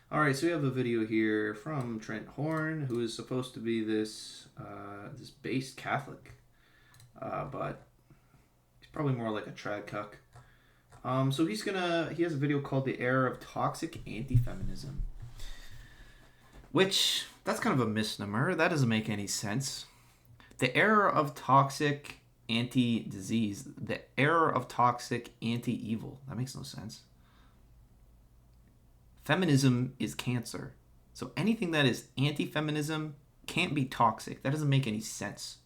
All right, so we have a video here from Trent Horn, who is supposed to be this based Catholic, but he's probably more like a trad cuck. So he has a video called "The Era of Toxic Anti-Feminism," which that's kind of a misnomer. That doesn't make any sense. The era of toxic anti-disease, the era of toxic anti-evil. That makes no sense. Feminism is cancer. So anything that is anti-feminism can't be toxic. That doesn't make any sense.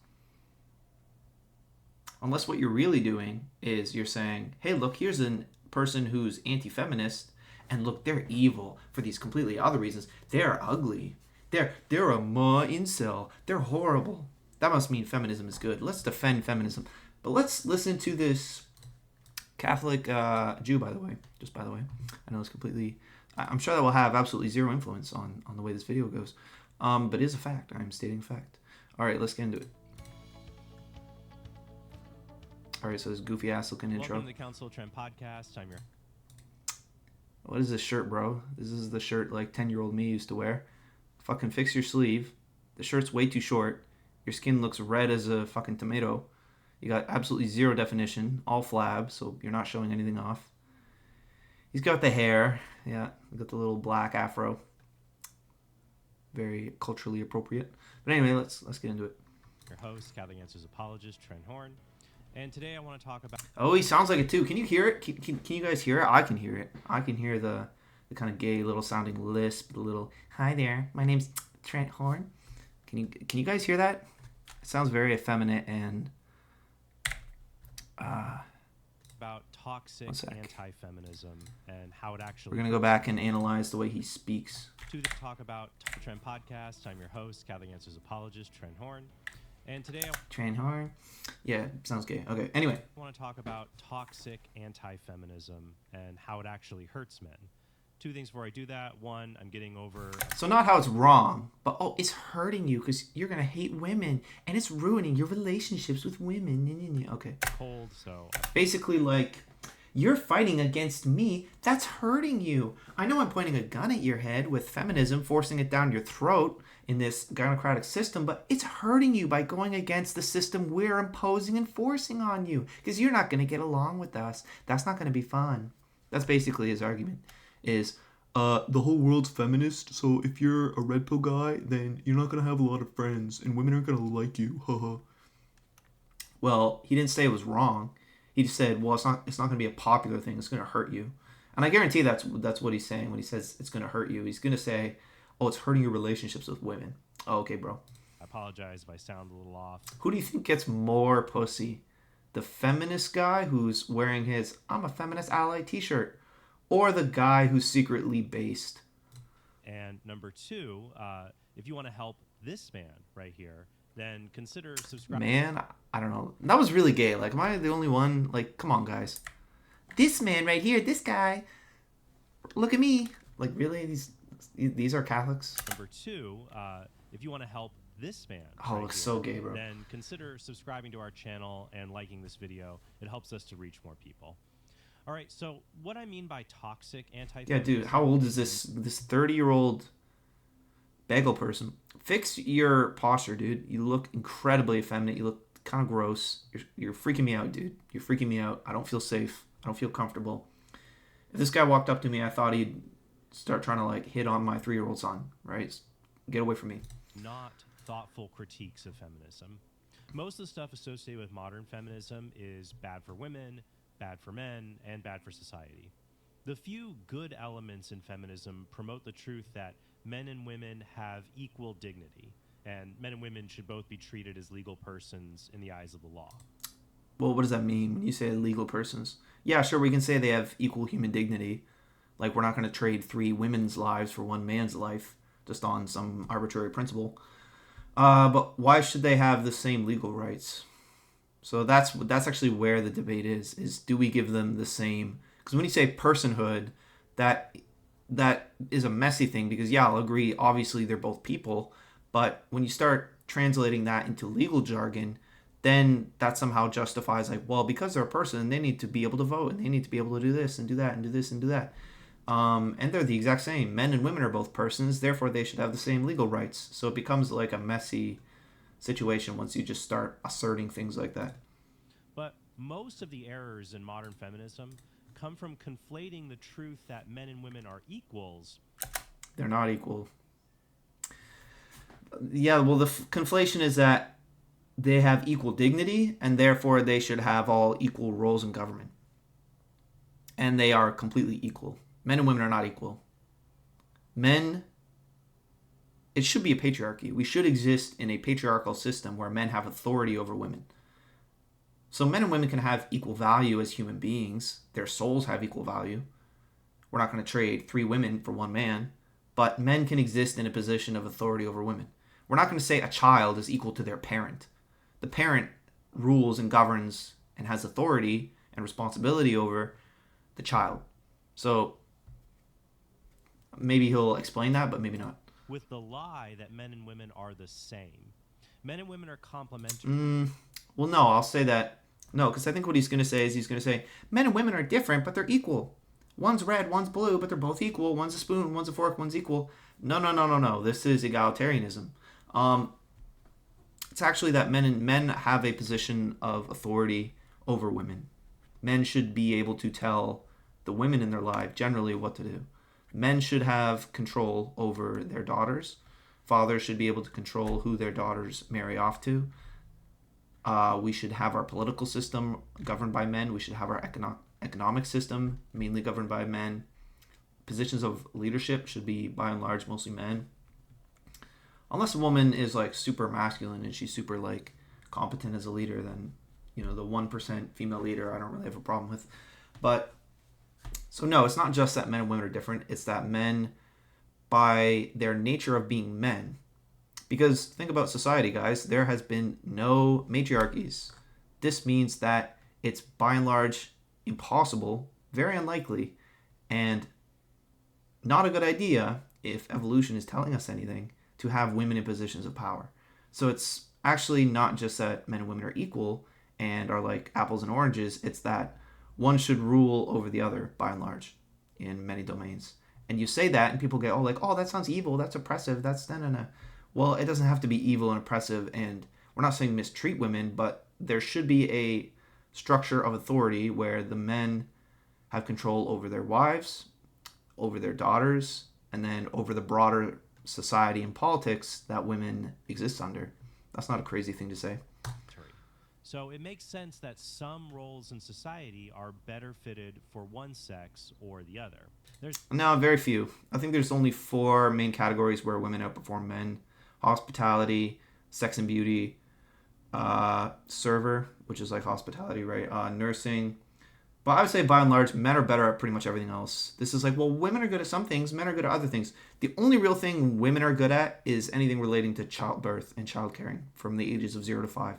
Unless what you're really doing is you're saying, hey, look, here's a person who's anti-feminist, and look, they're evil for these completely other reasons. They're ugly. They're a ma incel. They're horrible. That must mean feminism is good. Let's defend feminism. But let's listen to this Catholic Jew, by the way. Just by the way. I know it's completely... I'm sure that will have absolutely zero influence on the way this video goes. But it is a fact. I'm stating a fact. All right, let's get into it. All right, so this goofy ass looking intro. Welcome to the Council of Trent podcast. I'm your... What is this shirt, bro? This is the shirt like 10-year-old me used to wear. Fucking fix your sleeve. The shirt's way too short. Your skin looks red as a fucking tomato. You got absolutely zero definition. All flab, so you're not showing anything off. He's got the hair. Yeah, got the little black afro. Very culturally appropriate. But anyway, let's get into it. Your host, Catholic Answers apologist, Trent Horn. And today I want to talk about... Oh, he sounds like it too. Can you hear it? Can you guys hear it? I can hear it. I can hear the kind of gay little sounding lisp, the little, hi there, my name's Trent Horn. Can you guys hear that? It sounds very effeminate and... about toxic anti-feminism and how it actually... We're going to go back and analyze the way he speaks. To talk about Trent podcast, I'm your host, Catholic Answers apologist, Trent Horn. And today Trent Horn? Yeah, sounds gay. Okay, anyway. I want to talk about toxic anti-feminism and how it actually hurts men. Two things before I do that. One, I'm getting over... So not how it's wrong, but it's hurting you because you're going to hate women and it's ruining your relationships with women. Okay. Cold, so... Basically, like, you're fighting against me. That's hurting you. I know I'm pointing a gun at your head with feminism, forcing it down your throat in this gynocratic system, but it's hurting you by going against the system we're imposing and forcing on you because you're not going to get along with us. That's not going to be fun. That's basically his argument. Is the whole world's feminist, so if you're a red pill guy, then you're not gonna have a lot of friends, and women aren't gonna like you. Haha. Well, he didn't say it was wrong. He just said, well, it's not gonna be a popular thing. It's gonna hurt you, and I guarantee that's what he's saying when he says it's gonna hurt you. He's gonna say, oh, it's hurting your relationships with women. Oh, okay, bro. I apologize if I sound a little off. Who do you think gets more pussy? The feminist guy who's wearing his "I'm a feminist ally" t-shirt, or the guy who's secretly based? And number two, if you want to help this man right here, then consider subscribing. Man, I don't know. That was really gay. Like, am I the only one? Like, come on, guys. This man right here, this guy. Look at me. Like, really? These are Catholics? Number two, if you want to help this man. Oh, looks so gay, bro. Then consider subscribing to our channel and liking this video. It helps us to reach more people. All right, so what I mean by toxic anti-feminism... Yeah, dude, how old is this 30-year-old bagel person? Fix your posture, dude. You look incredibly effeminate. You look kind of gross. You're freaking me out, dude. You're freaking me out. I don't feel safe. I don't feel comfortable. If this guy walked up to me, I thought he'd start trying to, like, hit on my 3-year-old son, right? Get away from me. Not thoughtful critiques of feminism. Most of the stuff associated with modern feminism is bad for women, bad for men, and bad for society. The few good elements in feminism promote the truth that men and women have equal dignity, and men and women should both be treated as legal persons in the eyes of the law. Well, what does that mean when you say legal persons? Yeah, sure, we can say they have equal human dignity. Like, we're not going to trade 3 women's lives for 1 man's life just on some arbitrary principle. But why should they have the same legal rights? So that's actually where the debate is do we give them the same? Because when you say personhood, that is a messy thing because, yeah, I'll agree, obviously they're both people, but when you start translating that into legal jargon, then that somehow justifies, like, well, because they're a person, they need to be able to vote, and they need to be able to do this and do that and do this and do that. And they're the exact same. Men and women are both persons, therefore they should have the same legal rights. So it becomes like a messy situation once you just start asserting things like that. But most of the errors in modern feminism come from conflating the truth that men and women are equals. They're not equal. Yeah, well, the conflation is that they have equal dignity, and therefore they should have all equal roles in government. And they are completely equal. Men and women are not equal. Men, it should be a patriarchy. We should exist in a patriarchal system where men have authority over women. So men and women can have equal value as human beings. Their souls have equal value. We're not going to trade 3 women for 1 man, but men can exist in a position of authority over women. We're not going to say a child is equal to their parent. The parent rules and governs and has authority and responsibility over the child. So maybe he'll explain that, but maybe not. With the lie that men and women are the same. Men and women are complementary. Well, no, I'll say that. No, because I think what he's going to say is he's going to say men and women are different, but they're equal. One's red, one's blue, but they're both equal. One's a spoon, one's a fork, one's equal. No. This is egalitarianism. It's actually that men have a position of authority over women. Men should be able to tell the women in their life generally what to do. Men should have control over their daughters. Fathers should be able to control who their daughters marry off to. We should have our political system governed by men. We should have our economic system mainly governed by men. Positions of leadership should be, by and large, mostly men. Unless a woman is like super masculine and she's super like competent as a leader, then the 1% female leader I don't really have a problem with. But so no, it's not just that men and women are different. It's that men, by their nature of being men, because think about society, guys, there has been no matriarchies. This means that it's by and large impossible, very unlikely, and not a good idea, if evolution is telling us anything, to have women in positions of power. So it's actually not just that men and women are equal and are like apples and oranges. It's that one should rule over the other, by and large, in many domains. And you say that and people get oh, that sounds evil, that's oppressive, that's no. Well, it doesn't have to be evil and oppressive, and we're not saying mistreat women, but there should be a structure of authority where the men have control over their wives, over their daughters, and then over the broader society and politics that women exist under. That's not a crazy thing to say. So it makes sense that some roles in society are better fitted for one sex or the other. No, very few. I think there's only 4 main categories where women outperform men: hospitality, sex and beauty, server, which is like hospitality, right? Nursing. But I would say by and large, men are better at pretty much everything else. This is like, well, women are good at some things, men are good at other things. The only real thing women are good at is anything relating to childbirth and child caring from the ages of 0 to 5.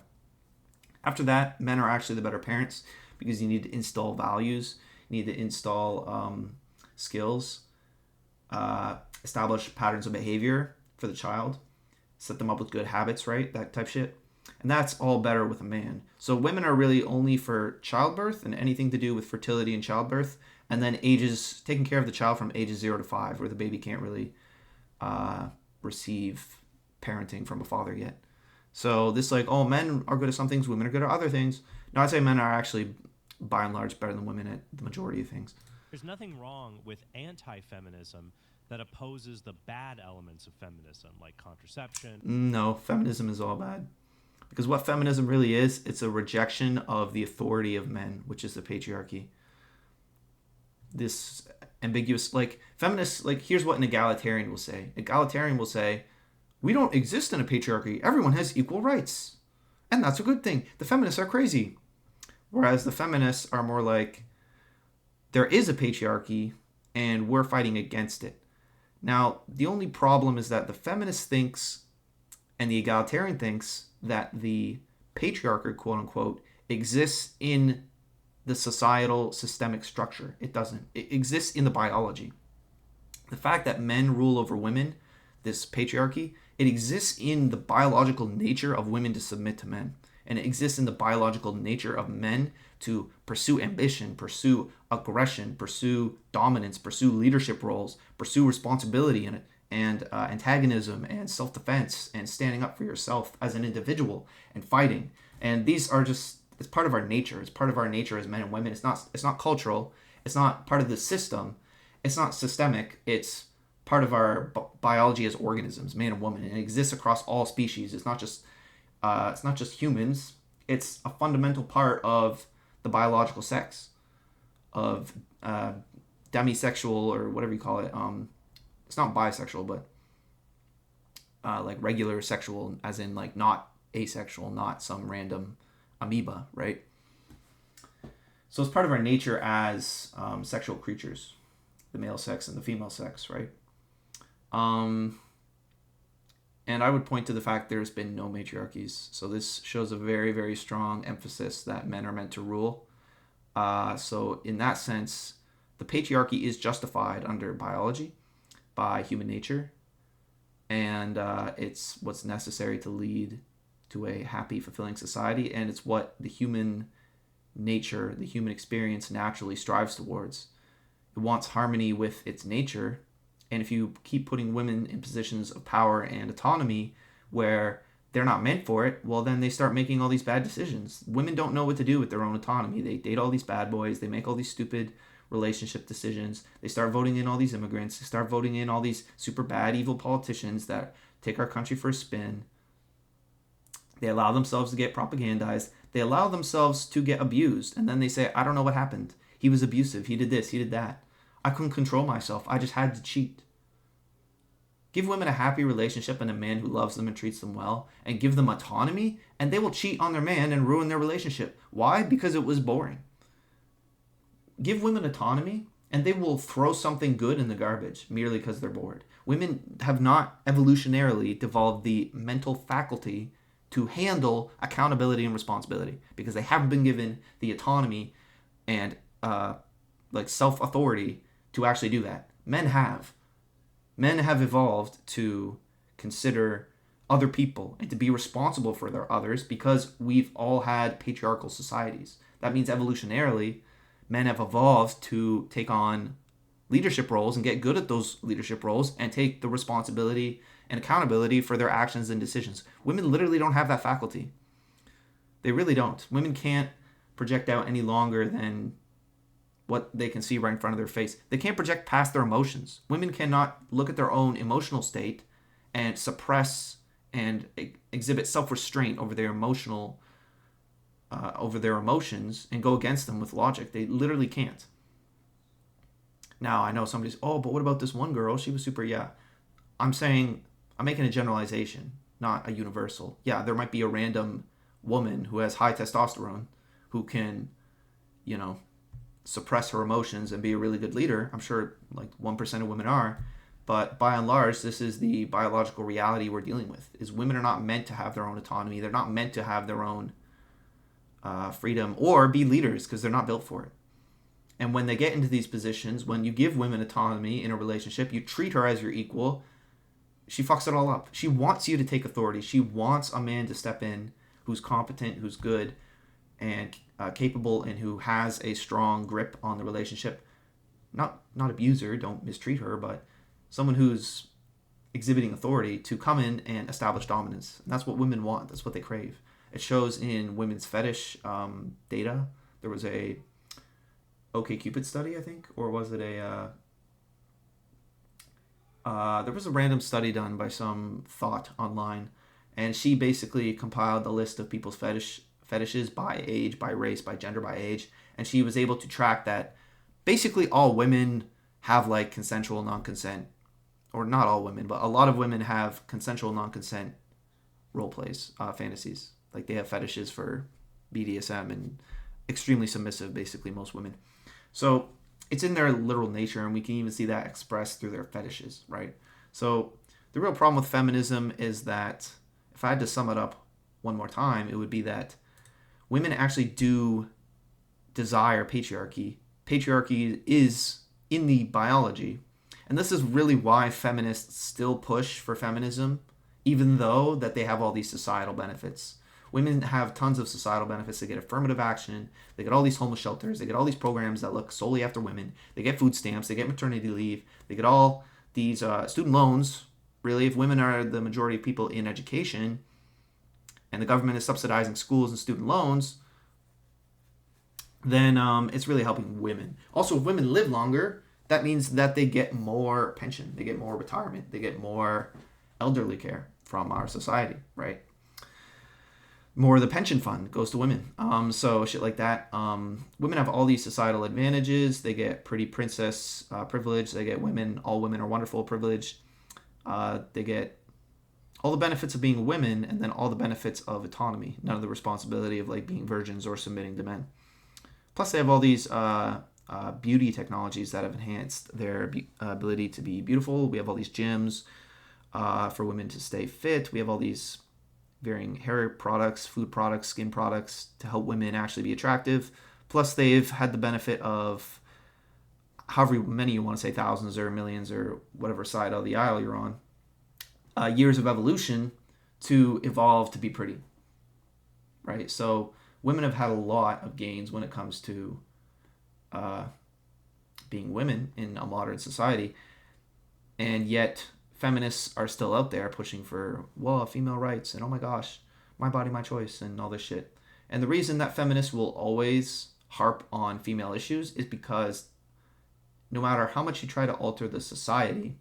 After that, men are actually the better parents because you need to install values, you need to install skills, establish patterns of behavior for the child, set them up with good habits, right? That type shit. And that's all better with a man. So women are really only for childbirth and anything to do with fertility and childbirth, and then taking care of the child from ages 0 to 5, where the baby can't really receive parenting from a father yet. So this men are good at some things, women are good at other things. No, I'd say men are actually, by and large, better than women at the majority of things. There's nothing wrong with anti-feminism that opposes the bad elements of feminism, like contraception. No, feminism is all bad. Because what feminism really is, it's a rejection of the authority of men, which is the patriarchy. This ambiguous, feminists, here's what an egalitarian will say. Egalitarian will say, we don't exist in a patriarchy. Everyone has equal rights. And that's a good thing. The feminists are crazy. Whereas the feminists are more like, there is a patriarchy and we're fighting against it. Now, the only problem is that the feminist thinks and the egalitarian thinks that the patriarchy, quote unquote, exists in the societal systemic structure. It doesn't. It exists in the biology. The fact that men rule over women, this patriarchy, it exists in the biological nature of women to submit to men. And it exists in the biological nature of men to pursue ambition, pursue aggression, pursue dominance, pursue leadership roles, pursue responsibility and antagonism and self-defense and standing up for yourself as an individual and fighting. And these are just, it's part of our nature. It's part of our nature as men and women. It's not cultural. It's not part of the system. It's not systemic. It's part of our biology as organisms, man and woman, and it exists across all species. It's not just humans. It's a fundamental part of the biological sex of demisexual, or whatever you call it. It's not bisexual, but like regular sexual, as in like not asexual, not some random amoeba, right? So it's part of our nature as sexual creatures, the male sex and the female sex, right? And I would point to the fact there's been no matriarchies. So this shows a very, very strong emphasis that men are meant to rule. So in that sense, the patriarchy is justified under biology by human nature. And it's what's necessary to lead to a happy, fulfilling society. And it's what the human nature, the human experience naturally strives towards. It wants harmony with its nature. And if you keep putting women in positions of power and autonomy where they're not meant for it, well, then they start making all these bad decisions. Women don't know what to do with their own autonomy. They date all these bad boys. They make all these stupid relationship decisions. They start voting in all these immigrants. They start voting in all these super bad, evil politicians that take our country for a spin. They allow themselves to get propagandized. They allow themselves to get abused. And then they say, I don't know what happened. He was abusive. He did this. He did that. I couldn't control myself. I just had to cheat. Give women a happy relationship and a man who loves them and treats them well, and give them autonomy, and they will cheat on their man and ruin their relationship. Why? Because it was boring. Give women autonomy, and they will throw something good in the garbage merely because they're bored. Women have not evolutionarily developed the mental faculty to handle accountability and responsibility because they haven't been given the autonomy and like self-authority to actually do that. Men have. Men have evolved to consider other people and to be responsible for their others because we've all had patriarchal societies. That means evolutionarily, men have evolved to take on leadership roles and get good at those leadership roles and take the responsibility and accountability for their actions and decisions. Women literally don't have that faculty. They really don't. Women can't project out any longer than what they can see right in front of their face. They can't project past their emotions. Women cannot look at their own emotional state and suppress and exhibit self-restraint over their emotions and go against them with logic. They literally can't. Now, I know somebody's, but what about this one girl? She was super, yeah. I'm making a generalization, not a universal. Yeah, there might be a random woman who has high testosterone who can, suppress her emotions and be a really good leader. I'm sure like 1% of women are, but by and large, this is the biological reality we're dealing with, is women are not meant to have their own autonomy. They're not meant to have their own freedom or be leaders because they're not built for it. And when they get into these positions, when you give women autonomy in a relationship, you treat her as your equal, she fucks it all up. She wants you to take authority. She wants a man to step in who's competent, who's good, and capable, and who has a strong grip on the relationship. Not abuse her, don't mistreat her, but someone who's exhibiting authority to come in and establish dominance. And that's what women want. That's what they crave. It shows in women's fetish data. There was a OkCupid study, I think, or was it there was a random study done by some thought online, and she basically compiled the list of people's fetishes by age, by race, by gender, by age, and she was able to track that basically all women have like consensual non-consent, or not all women, but a lot of women have consensual non-consent role plays, fantasies. Like they have fetishes for BDSM and extremely submissive, basically most women. So it's in their literal nature, and we can even see that expressed through their fetishes, right? So the real problem with feminism is that, if I had to sum it up one more time, it would be that women actually do desire patriarchy. Patriarchy is in the biology. And this is really why feminists still push for feminism, even though that they have all these societal benefits. Women have tons of societal benefits. They get affirmative action. They get all these homeless shelters. They get all these programs that look solely after women. They get food stamps. They get maternity leave. They get all these student loans. Really, if women are the majority of people in education and the government is subsidizing schools and student loans, then it's really helping women. Also, if women live longer, that means that they get more pension. They get more retirement. They get more elderly care from our society, right? More of the pension fund goes to women. So shit like that. Women have all these societal advantages. They get pretty princess privilege. They get all women are wonderful privilege. They get all the benefits of being women and then all the benefits of autonomy. None of the responsibility of like being virgins or submitting to men. Plus they have all these beauty technologies that have enhanced their ability to be beautiful. We have all these gyms for women to stay fit. We have all these varying hair products, food products, skin products to help women actually be attractive. Plus, they've had the benefit of however many you want to say, thousands or millions or whatever side of the aisle you're on, years of evolution to evolve to be pretty, right? So women have had a lot of gains when it comes to being women in a modern society, and yet feminists are still out there pushing for, well, female rights and oh my gosh, my body, my choice and all this shit. And the reason that feminists will always harp on female issues is because no matter how much you try to alter the society,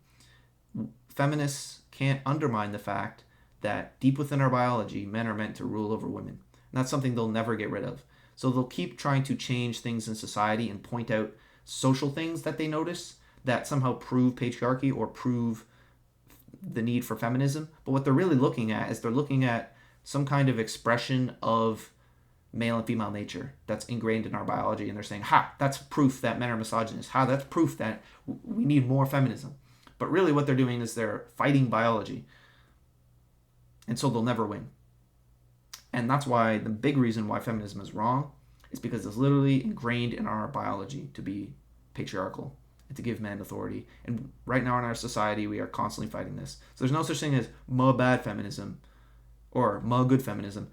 feminists can't undermine the fact that deep within our biology, men are meant to rule over women. And that's something they'll never get rid of. So they'll keep trying to change things in society and point out social things that they notice that somehow prove patriarchy or prove the need for feminism. But what they're really looking at is they're looking at some kind of expression of male and female nature that's ingrained in our biology, and they're saying, ha, that's proof that men are misogynists. Ha, that's proof that we need more feminism. But really what they're doing is they're fighting biology. And so they'll never win. And that's why the big reason why feminism is wrong is because it's literally ingrained in our biology to be patriarchal and to give men authority. And right now in our society, we are constantly fighting this. So there's no such thing as ma bad feminism or ma good feminism.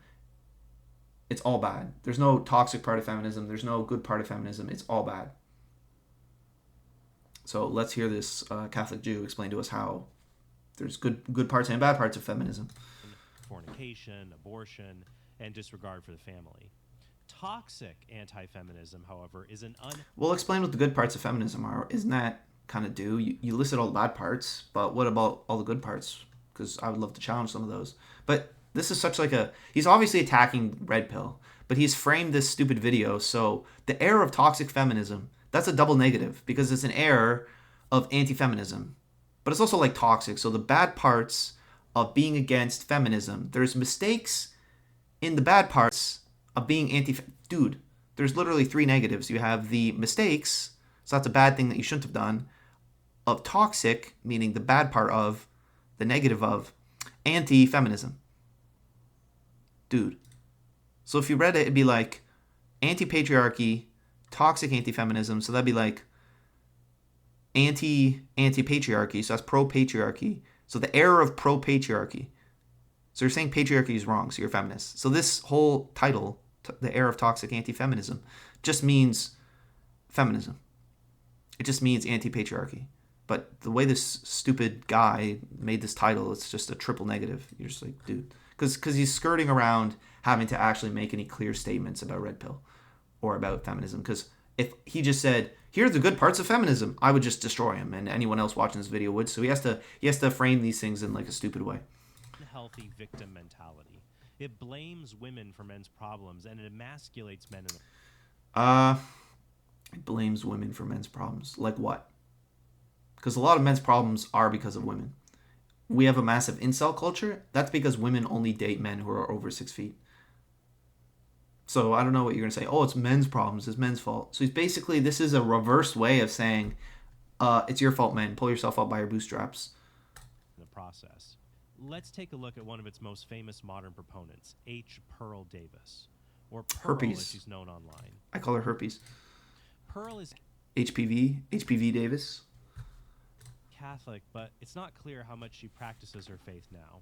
It's all bad. There's no toxic part of feminism. There's no good part of feminism. It's all bad. So let's hear this Catholic Jew explain to us how there's good parts and bad parts of feminism. Fornication, abortion, and disregard for the family. Toxic anti-feminism, however, is an Well, explain what the good parts of feminism are. Isn't that kind of due? You listed all the bad parts, but what about all the good parts? Because I would love to challenge some of those. But this is such like he's obviously attacking Redpill, but he's framed this stupid video. So the error of toxic feminism, that's a double negative because it's an error of anti-feminism, but it's also like toxic. So the bad parts of being against feminism, there's mistakes in the bad parts of being dude, there's literally 3 negatives. You have the mistakes, so that's a bad thing that you shouldn't have done, of toxic, meaning the bad part of, the negative of, anti-feminism. Dude. So if you read it, it'd be like anti-patriarchy, toxic anti-feminism, so that'd be like anti-patriarchy, so that's pro-patriarchy. So the error of pro-patriarchy. So you're saying patriarchy is wrong, so you're feminist. So this whole title, the error of toxic anti-feminism, just means feminism. It just means anti-patriarchy. But the way this stupid guy made this title, it's just a triple negative. You're just like, dude. Because he's skirting around having to actually make any clear statements about Redpill or about feminism. Because if he just said, here are the good parts of feminism, I would just destroy him, and anyone else watching this video would. So he has to frame these things in like a stupid way. Healthy victim mentality. It blames women for men's problems and it emasculates men. It blames women for men's problems. Like what? Because a lot of men's problems are because of women. We have a massive incel culture. That's because women only date men who are over 6 feet. So I don't know what you're going to say. Oh, it's men's problems. It's men's fault. So this is a reverse way of saying, it's your fault, men. Pull yourself up by your bootstraps. In the process. Let's take a look at one of its most famous modern proponents, H. Pearl Davis, or Pearl Herpes. as she's known online. I call her Herpes. Pearl is HPV Davis. Catholic, but it's not clear how much she practices her faith now.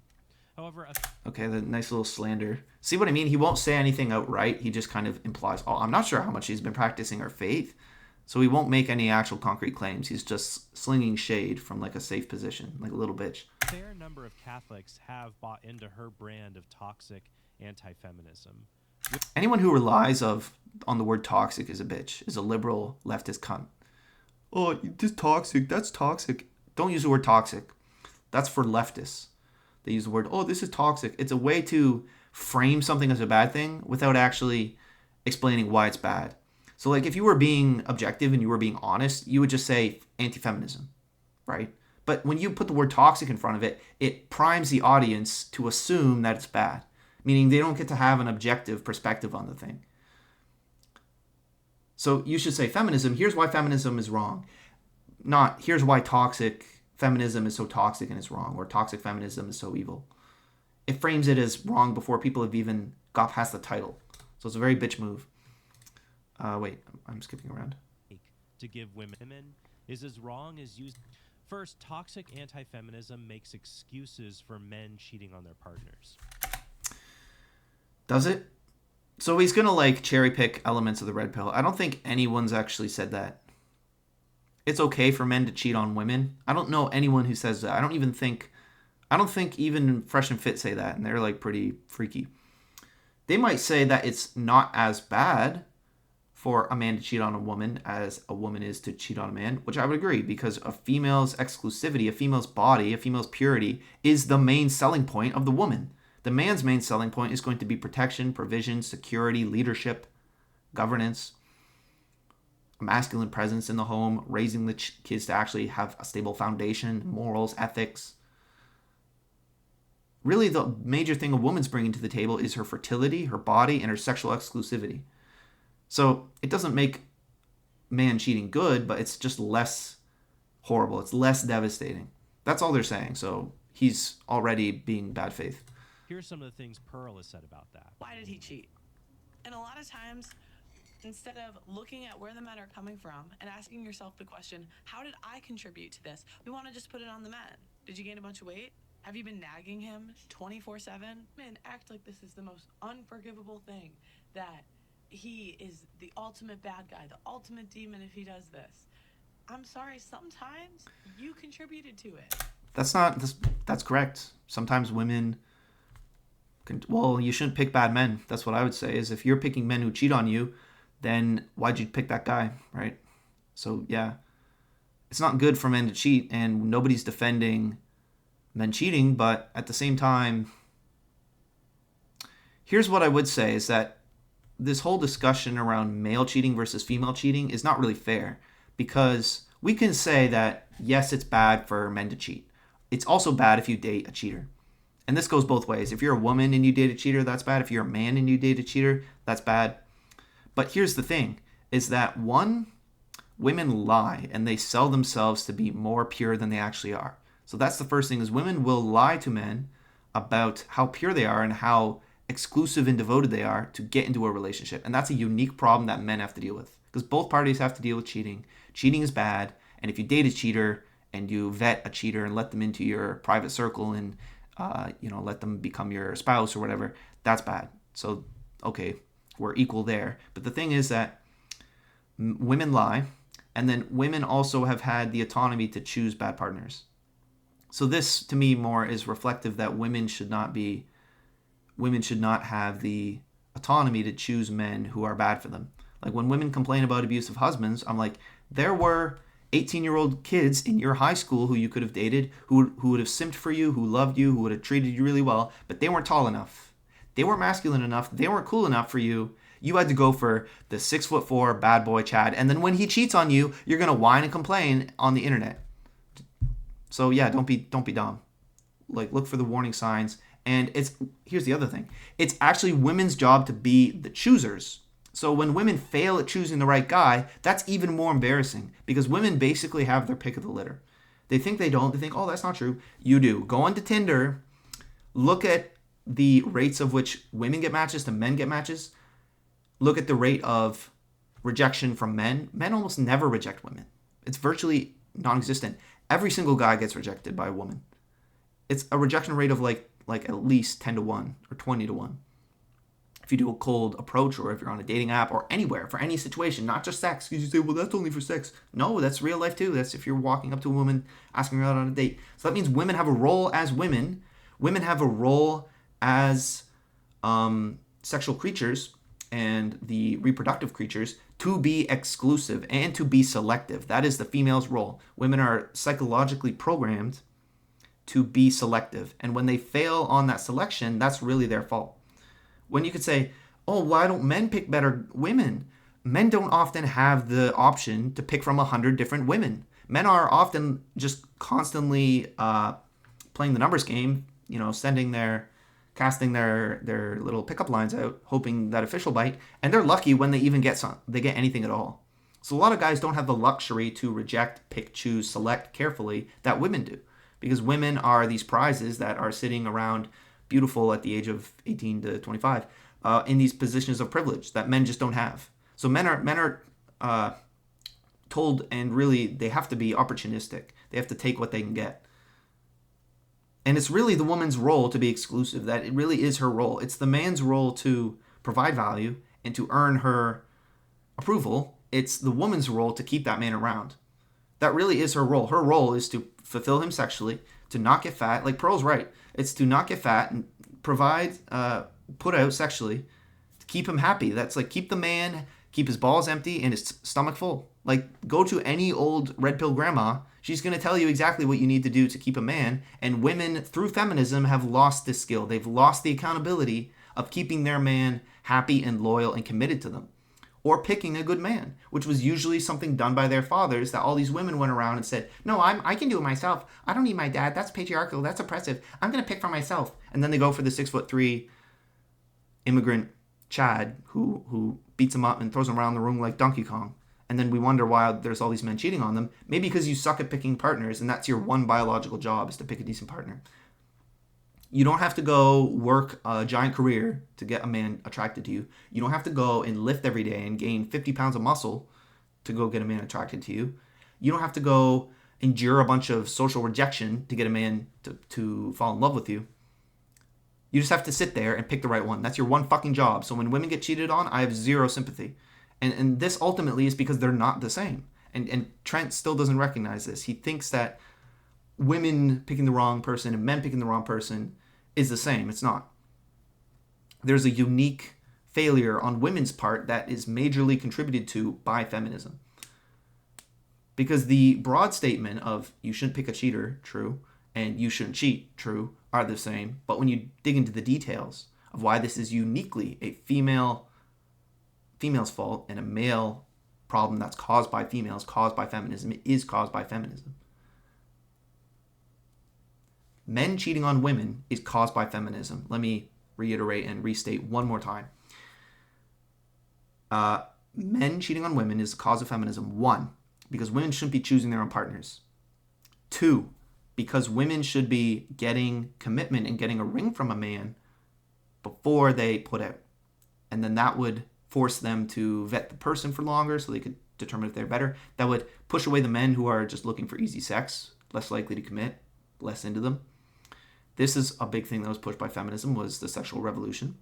However, Okay, the nice little slander. See what I mean? He won't say anything outright. He just kind of implies, oh, I'm not sure how much he's been practicing her faith. So he won't make any actual concrete claims. He's just slinging shade from like a safe position, like a little bitch. a fair number of Catholics have bought into her brand of toxic anti-feminism. Anyone who relies on the word toxic is a bitch, is a liberal leftist cunt. Oh, this toxic, that's toxic. Don't use the word toxic. That's for leftists. They use the word, oh, this is toxic. It's a way to frame something as a bad thing without actually explaining why it's bad. So like if you were being objective and you were being honest, you would just say anti-feminism, right? But when you put the word toxic in front of it, it primes the audience to assume that it's bad, meaning they don't get to have an objective perspective on the thing. So you should say feminism, here's why feminism is wrong. Not, here's why toxic feminism is so toxic and it's wrong, or toxic feminism is so evil. It frames it as wrong before people have even got past the title. So it's a very bitch move. Wait, I'm skipping around. To give women is as wrong as using. First, toxic anti-feminism makes excuses for men cheating on their partners. Does it? So he's gonna like cherry pick elements of the red pill. I don't think anyone's actually said that. It's okay for men to cheat on women. I don't know anyone who says that. I don't think even Fresh and Fit say that, and they're like pretty freaky. They might say that it's not as bad for a man to cheat on a woman as a woman is to cheat on a man, which I would agree, because a female's exclusivity, a female's body, a female's purity is the main selling point of the woman. The man's main selling point is going to be protection, provision, security, leadership, governance, a masculine presence in the home, raising the kids to actually have a stable foundation, morals, ethics. Really, the major thing a woman's bringing to the table is her fertility, her body, and her sexual exclusivity. So it doesn't make man cheating good, but it's just less horrible. It's less devastating. That's all they're saying. So he's already being bad faith. Here's some of the things Pearl has said about that. Why did he cheat? And a lot of times, instead of looking at where the men are coming from and asking yourself the question, how did I contribute to this? We want to just put it on the men. Did you gain a bunch of weight? Have you been nagging him 24/7? Men act like this is the most unforgivable thing, that he is the ultimate bad guy, the ultimate demon if he does this. I'm sorry, sometimes you contributed to it. That's correct. Sometimes women well, you shouldn't pick bad men. That's what I would say, is if you're picking men who cheat on you, then why'd you pick that guy, right? So yeah, it's not good for men to cheat, and nobody's defending men cheating, but at the same time, here's what I would say is that this whole discussion around male cheating versus female cheating is not really fair, because we can say that, yes, it's bad for men to cheat. It's also bad if you date a cheater. And this goes both ways. If you're a woman and you date a cheater, that's bad. If you're a man and you date a cheater, that's bad. But here's the thing, is that one, women lie and they sell themselves to be more pure than they actually are. So that's the first thing, is women will lie to men about how pure they are and how exclusive and devoted they are to get into a relationship. And that's a unique problem that men have to deal with, because both parties have to deal with cheating. Cheating is bad. And if you date a cheater and you vet a cheater and let them into your private circle and let them become your spouse or whatever, that's bad. So, okay, we're equal there. But the thing is that women lie, and then women also have had the autonomy to choose bad partners. So this, to me, more is reflective that women should not have the autonomy to choose men who are bad for them. Like when women complain about abusive husbands, I'm like, there were 18-year-old kids in your high school who you could have dated, who would have simped for you, who loved you, who would have treated you really well, but they weren't tall enough. They weren't masculine enough. They weren't cool enough for you. You had to go for the 6'4" bad boy Chad. And then when he cheats on you, you're going to whine and complain on the internet. So yeah, don't be dumb. Like, look for the warning signs. And here's the other thing. It's actually women's job to be the choosers. So when women fail at choosing the right guy, that's even more embarrassing, because women basically have their pick of the litter. They think they don't. They think, oh, that's not true. You do. Go onto Tinder, look at the rates of which women get matches to men get matches. Look at the rate of rejection from men. Men almost never reject women. It's virtually non-existent. Every single guy gets rejected by a woman. It's a rejection rate of like like at least 10 to 1 or 20 to 1. If you do a cold approach, or if you're on a dating app or anywhere for any situation, not just sex, because you say, well, that's only for sex. No, that's real life too. That's if you're walking up to a woman, asking her out on a date. So that means women have a role as women. Women have a role as sexual creatures and the reproductive creatures to be exclusive and to be selective. That is the female's role. Women are psychologically programmed to be selective. And when they fail on that selection, that's really their fault. When you could say, oh, why don't men pick better women? Men don't often have the option to pick from 100 different women. Men are often just constantly playing the numbers game, casting their little pickup lines out, hoping that a fish will bite, and they're lucky when they even get anything at all. So a lot of guys don't have the luxury to reject, pick, choose, select carefully that women do, because women are these prizes that are sitting around beautiful at the age of 18 to 25 in these positions of privilege that men just don't have. So men are told, and really they have to be opportunistic. They have to take what they can get. And it's really the woman's role to be exclusive. That it really is her role. It's the man's role to provide value and to earn her approval. It's the woman's role to keep that man around. That really is her role. Her role is to fulfill him sexually, to not get fat. Like Pearl's right. It's to not get fat and provide, put out sexually to keep him happy. That's like keep the man, keep his balls empty and his stomach full. Like go to any old red pill grandma. She's going to tell you exactly what you need to do to keep a man. And women, through feminism, have lost this skill. They've lost the accountability of keeping their man happy and loyal and committed to them. Or picking a good man, which was usually something done by their fathers, that all these women went around and said, no, I can do it myself. I don't need my dad. That's patriarchal. That's oppressive. I'm going to pick for myself. And then they go for the 6'3" immigrant Chad who beats him up and throws him around the room like Donkey Kong. And then we wonder why there's all these men cheating on them. Maybe because you suck at picking partners, and that's your one biological job, is to pick a decent partner. You don't have to go work a giant career to get a man attracted to you. You don't have to go and lift every day and gain 50 pounds of muscle to go get a man attracted to you. You don't have to go endure a bunch of social rejection to get a man to fall in love with you. You just have to sit there and pick the right one. That's your one fucking job. So when women get cheated on, I have zero sympathy. And this ultimately is because they're not the same. And Trent still doesn't recognize this. He thinks that women picking the wrong person and men picking the wrong person is the same. It's not. There's a unique failure on women's part that is majorly contributed to by feminism. Because the broad statement of you shouldn't pick a cheater, true, and you shouldn't cheat, true, are the same. But when you dig into the details of why this is uniquely a female's fault and a male problem that's caused by females, caused by feminism, it is caused by feminism. Men cheating on women is caused by feminism. Let me reiterate and restate one more time. Men cheating on women is the cause of feminism. 1, because women shouldn't be choosing their own partners. 2, because women should be getting commitment and getting a ring from a man before they put out. And then that would force them to vet the person for longer so they could determine if they're better. That would push away the men who are just looking for easy sex, less likely to commit, less into them. This is a big thing that was pushed by feminism, was the sexual revolution.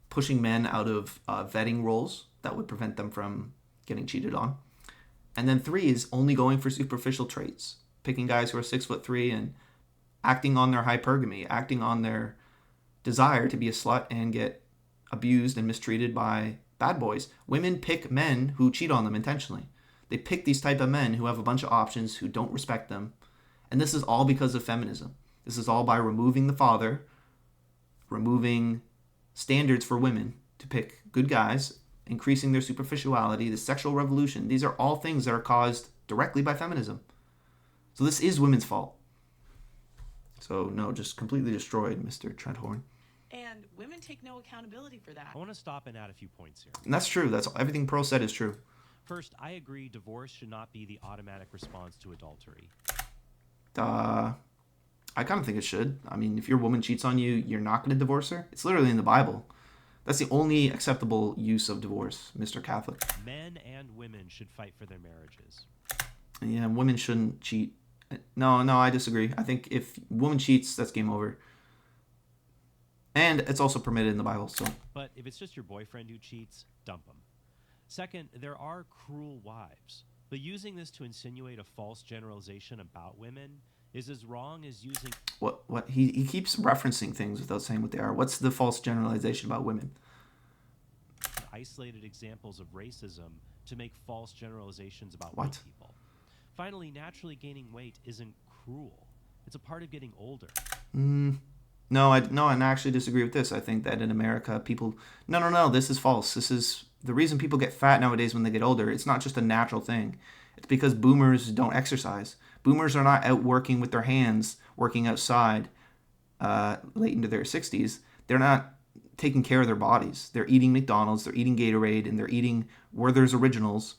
Pushing men out of vetting roles that would prevent them from getting cheated on. And then 3 is only going for superficial traits. Picking guys who are 6'3" and acting on their hypergamy, acting on their desire to be a slut and get abused and mistreated by bad boys. Women pick men who cheat on them intentionally. They pick these type of men who have a bunch of options, who don't respect them. And this is all because of feminism. This is all by removing the father, removing standards for women to pick good guys, increasing their superficiality, the sexual revolution. These are all things that are caused directly by feminism. So this is women's fault. So no, just completely destroyed, Mr. Trent Horn. And women take no accountability for that. I want to stop and add a few points here. And that's true. That's everything Pearl said is true. First, I agree divorce should not be the automatic response to adultery. I kind of think it should. I mean, if your woman cheats on you, you're not going to divorce her. It's literally in the Bible. That's the only acceptable use of divorce, Mr. Catholic. Men and women should fight for their marriages. Yeah, women shouldn't cheat No, I disagree. I think if a woman cheats, that's game over. And it's also permitted in the Bible. So But if it's just your boyfriend who cheats, dump him. Second, there are cruel wives. But using this to insinuate a false generalization about women is as wrong as using what he keeps referencing things without saying what they are. What's the false generalization about women? isolated examples of racism to make false generalizations about What? white people. Finally, naturally gaining weight isn't cruel. It's a part of getting older. No, I actually disagree with this. I think that in America, people no, this is false. This is the reason people get fat nowadays when they get older. It's not just a natural thing. It's because boomers don't exercise. Boomers are not out working with their hands, working outside, late into their 60s. They're not taking care of their bodies. They're eating McDonald's, they're eating Gatorade, and they're eating Werther's Originals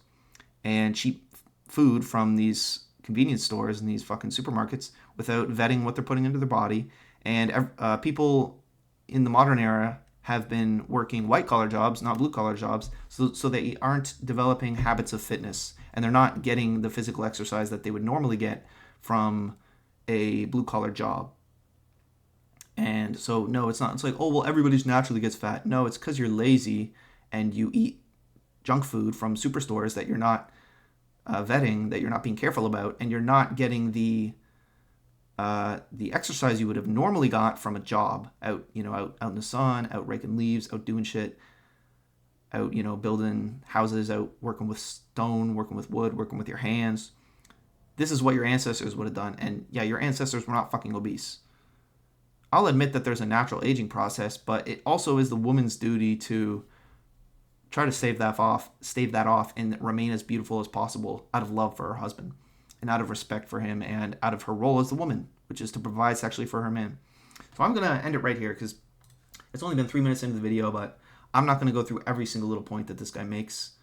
and cheap food from these convenience stores and these fucking supermarkets without vetting what they're putting into their body. And people in the modern era have been working white-collar jobs, not blue-collar jobs, so they aren't developing habits of fitness, and they're not getting the physical exercise that they would normally get from a blue-collar job. And so, no, it's not. It's like, oh, well, everybody naturally gets fat. No, it's because you're lazy and you eat junk food from superstores that you're not vetting, that you're not being careful about, and you're not getting the exercise you would have normally got from a job out in the sun, out raking leaves, out doing shit, out, building houses, out working with stone, working with wood, working with your hands. This is what your ancestors would have done. And yeah, your ancestors were not fucking obese. I'll admit that there's a natural aging process, but it also is the woman's duty to try to stave that off and remain as beautiful as possible out of love for her husband and out of respect for him and out of her role as the woman, which is to provide sexually for her man. So I'm going to end it right here because it's only been 3 minutes into the video, but I'm not going to go through every single little point that this guy makes.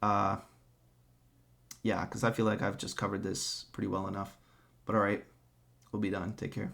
Yeah, because I feel like I've just covered this pretty well enough. But all right, we'll be done. Take care.